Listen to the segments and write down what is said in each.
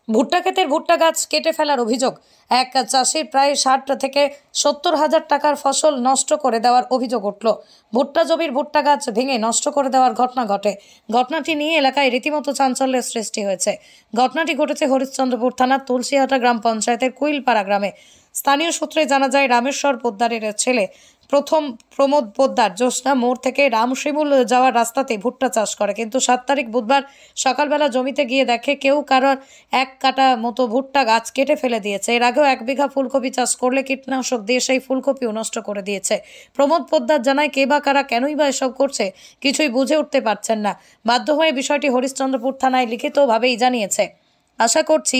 ভুট্টা ক্ষেতের ভুট্টা গাছ কেটে ফেলার অভিযোগ। এক চাষির প্রায় 60 থেকে 70 হাজার টাকার ফসল নষ্ট করে দেওয়ার অভিযোগ উঠল। ভুট্টা জমির ভুট্টা গাছ ভেঙে নষ্ট করে দেওয়ার ঘটনা ঘটে। ঘটনাটি নিয়ে এলাকায় রীতিমতো চাঞ্চল্যের সৃষ্টি হয়েছে। ঘটনাটি ঘটেছে হরিশ্চন্দ্রপুর থানার তুলসীহাটা গ্রাম পঞ্চায়েতের কুইলপাড়া গ্রামে। স্থানীয় সূত্রে জানা যায়, রামেশ্বর পোদ্দারের ছেলে প্রমোদ পোদ্দার জ্যোৎস্না মোড় থেকে রামশিমুল যাওয়ার রাস্তাতে ভুট্টা চাষ করে, কিন্তু 7 তারিখ বুধবার সকালবেলা জমিতে গিয়ে দেখে কেউ কারোর 1 কাটা মতো ভুট্টা গাছ কেটে ফেলে দিয়েছে। এর আগেও 1 বিঘা ফুলকপি চাষ করলে কীটনাশক দিয়ে সেই ফুলকপিও নষ্ট করে দিয়েছে। প্রমোদ পোদ্দার জানায়, কে বা কারা কেনই বা এসব করছে কিছুই বুঝে উঠতে পারছেন না। বাধ্য হয়ে বিষয়টি হরিশ্চন্দ্রপুর থানায় লিখিতভাবেই জানিয়েছে। আশা করছি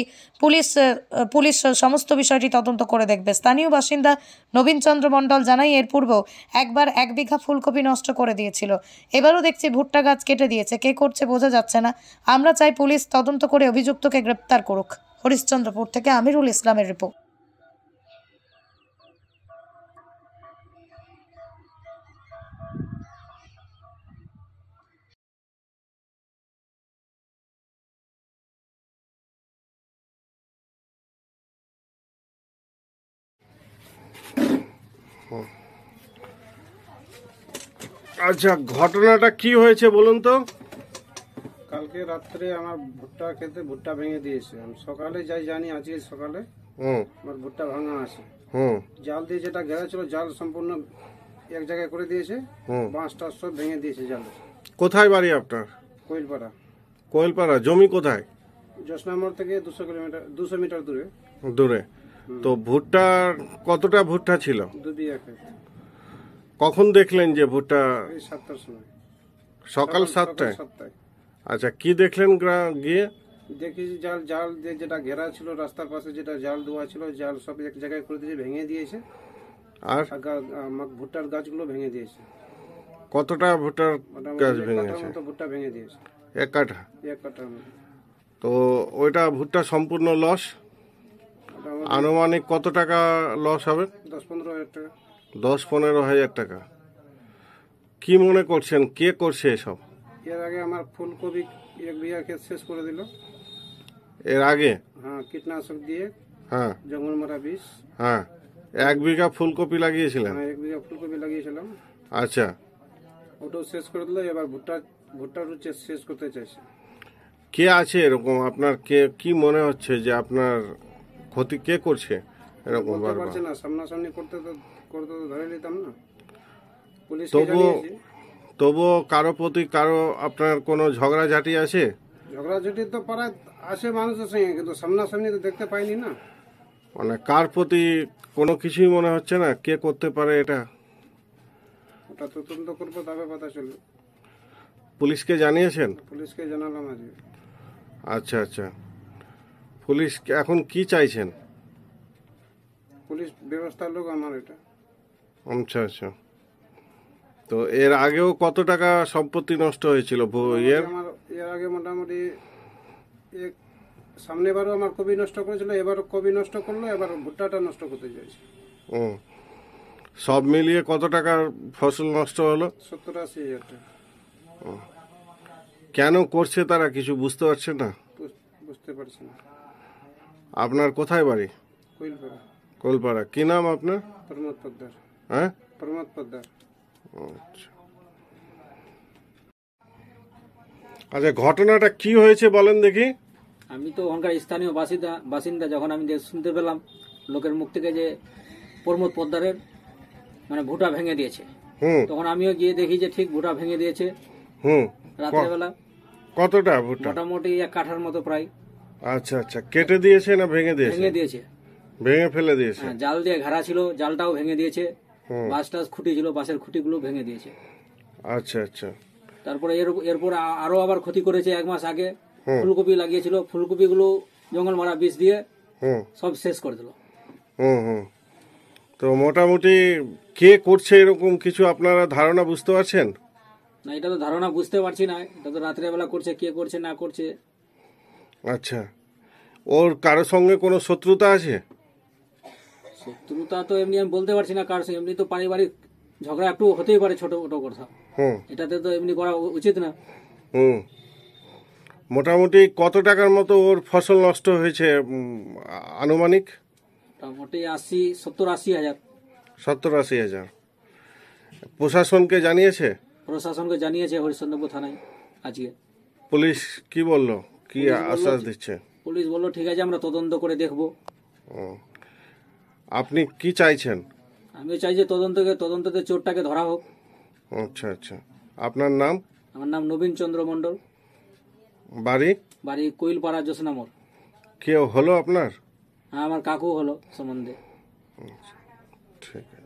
পুলিশ সমস্ত বিষয়টি তদন্ত করে দেখবে। স্থানীয় বাসিন্দা নবীন চন্দ্র মণ্ডল জানাই, এর পূর্বেও একবার 1 বিঘা ফুলকপি নষ্ট করে দিয়েছিল। এবারও দেখছি ভুট্টা গাছ কেটে দিয়েছে। কে করছে বোঝা যাচ্ছে না। আমরা চাই পুলিশ তদন্ত করে অভিযুক্তকে গ্রেপ্তার করুক। হরিশ্চন্দ্রপুর থেকে আমিরুল ইসলামের রিপোর্ট। আচ্ছা, ঘটনাটা কি হয়েছে বলুন তো? কালকে রাত্রে আমার ভুট্টা খেতে ভুট্টা ভেঙে দিয়েছে। আমি সকালে যাই জানি, আজকে সকালে আমার ভুট্টা ভাঙা আছে। জাল দিয়ে যেটা ঘেরা ছিল, জাল সম্পূর্ণ এক জায়গায় করে দিয়েছে। বাঁশটা সব ভেঙে দিয়েছে জালে। কোথায় বাড়ি আপনার? কোয়েলপাড়া। কোয়েলপাড়া। জমি কোথায়? জ্যোৎস্না মোড় থেকে 200 মিটার দূরে। দূরে। তো ভুট্টার কতটা ভুট্টা ছিল? 2 বিঘা ক্ষেত। কখন দেখলেন যে ভুট্টা? এই 7টার সময়। সকাল 7টায়? 7টায়। আচ্ছা, কি দেখলেন গিয়ে? দেখি জাল দিয়ে যেটা ঘেরা ছিল, রাস্তার পাশে যেটা জাল দেওয়া ছিল, জাল সব এক জায়গায় করে দিয়েছে, ভেঙে দিয়েছে। আর ভুট্টার গাছগুলো ভেঙে দিয়েছে। কতটা ভুট্টার গাছ ভেঙেছে? ভুট্টা ভেঙে দিয়েছে। 1 কাঠা? 1 কাঠার মতো। তো ওইটা ভুট্টা সম্পূর্ণ লস। আনুমানিক কত টাকা লস হবে? 10-15 হাজার টাকা। 10-15 হাজার টাকা। কি মনে করছেন, কে করছে এসব? এর আগে আমার ফুলকপি 1 বিঘা ক্ষেত শেষ করে দিল। এর আগে? হ্যাঁ, কীটনাশক দিয়ে। হ্যাঁ, জঙ্গল মারা বিষ। হ্যাঁ। 1 বিঘা ফুলকপি লাগিয়েছিলেন? হ্যাঁ, 1 বিঘা ফুলকপি লাগিয়েছিলাম। আচ্ছা। ওটাও শেষ করে দিল। এবার ভুট্টারও শেষ করতে চাইছে। কে আছে এরকম? আপনার কি মনে হচ্ছে যে আপনার ক্ষতি কে করছে এরকম? বলতে পারছি না, সামনাসামনি করতে তো ধরে নিতাম না। পুলিশ তবুও কারো প্রতি আপনার কোনো ঝগড়াঝাটি আছে? ঝগড়াঝাটি তো পাড়ায় আছে মানুষের সঙ্গে, কিন্তু সামনাসামনি তো দেখতে পাইনি না। মানে কার প্রতি কোনো কিছুই মনে হচ্ছে না? কে করতে পারে এটা? ওটা তদন্ত করবো, তবে কথা চলবে। পুলিশকে জানিয়েছেন? পুলিশকে জানালাম আজকে। আচ্ছা আচ্ছা। পুলিশ এখন কি চাইছেন? পুলিশ ব্যবস্থার লোক আমার এটা। আচ্ছা আচ্ছা। তো এর আগেও কত টাকা সম্পত্তি নষ্ট হয়েছিল? এর আগে মোটামুটি সামনেবারও আমার কবি নষ্ট করেছিল, এবারও কবি নষ্ট করলো, এবার ভুট্টাটা নষ্ট করতে চাইছে। সব মিলিয়ে কত টাকার ফসল নষ্ট হলো? 70-80 হাজার টাকা। কেন করছে তারা কিছু বুঝতে পারছে না? বুঝতে পারছি না। আপনার কোথায় বাড়ি? কোয়েলপাড়া। কোয়েলপাড়া। কি নাম আপনার? প্রমোদ পোদ্দার। হ্যাঁ, প্রমোদ পোদ্দার। আচ্ছা আচ্ছা, ঘটনাটা কি হয়েছে বলেন দেখি। আমি তো ওখানকার স্থানীয় বাসিন্দা। যখন আমি শুনতে পেলাম লোকের মুখ থেকে যে প্রমোদ পোদ্দারের মানে ভুটা ভেঙে দিয়েছে, তখন আমিও গিয়ে দেখি যে ঠিক ভুটা ভেঙে দিয়েছে। রাত্রেবেলা। কতটা ভুট্টা? মোটামুটি 1 কাঠার মতো প্রায়। আচ্ছা আচ্ছা। কেটে দিয়েছে না ভেঙে দিয়েছে? ভেঙে দিয়েছে। ভেঙে ফেলে দিয়েছে? হ্যাঁ, জাল দিয়ে ঘেরা ছিল, জালটাও ভেঙে দিয়েছে। বাঁশ খুঁটি ছিল, বাঁশের খুঁটিগুলো ভেঙে দিয়েছে। আচ্ছা আচ্ছা। তারপরে এরপর আরো আবার ক্ষতি করেছে। 1 মাস আগে ফুলকপি লাগিয়েছিল, ফুলকপিগুলো জঙ্গল মারা বিষ দিয়ে সব শেষ করে দিল। তো মোটামুটি কে করছে এরকম কিছু আপনারা ধারণা বুঝতে পারছেন? না, এটা তো ধারণা বুঝতে পারছি না। এটা তো রাত্রেবেলা করছে, কে করছে না করছে। আচ্ছা, ওর কারো সঙ্গে কোনো শত্রুতা আছে? শত্রুতা তো এমনি আমি বলতে পারছি না কার সঙ্গে। এমনি তো পারিবারিক ঝগড়া একটু হতেই পারে, ছোট ছোট কথা। এটাতে তো এমনি করা উচিত না। মোটামুটি কত টাকার মতো ওর ফসল নষ্ট হয়েছে আনুমানিক? মোটামুটি 70-80 হাজার। 70-80 হাজার। প্রশাসনকে জানিয়েছে? প্রশাসনকে জানিয়েছে হরিশ্চন্দ্রপুর থানায় আজকে। পুলিশ কি বলল, কি আশ্বাস দিচ্ছে? পুলিশ বললো ঠিক আছে আমরা তদন্ত করে দেখব। আপনি কি চাইছেন? আমি চাই যে তদন্ততে চোরটাকে ধরা হোক। আচ্ছা আচ্ছা, আপনার নাম? আমার নাম নবীন চন্দ্র মণ্ডল। বাড়ি কোইলপাড়া জোসনামোর। কেউ হলো আপনার? হ্যাঁ, আমার কাকু হলো সম্বন্ধে। ঠিক আছে।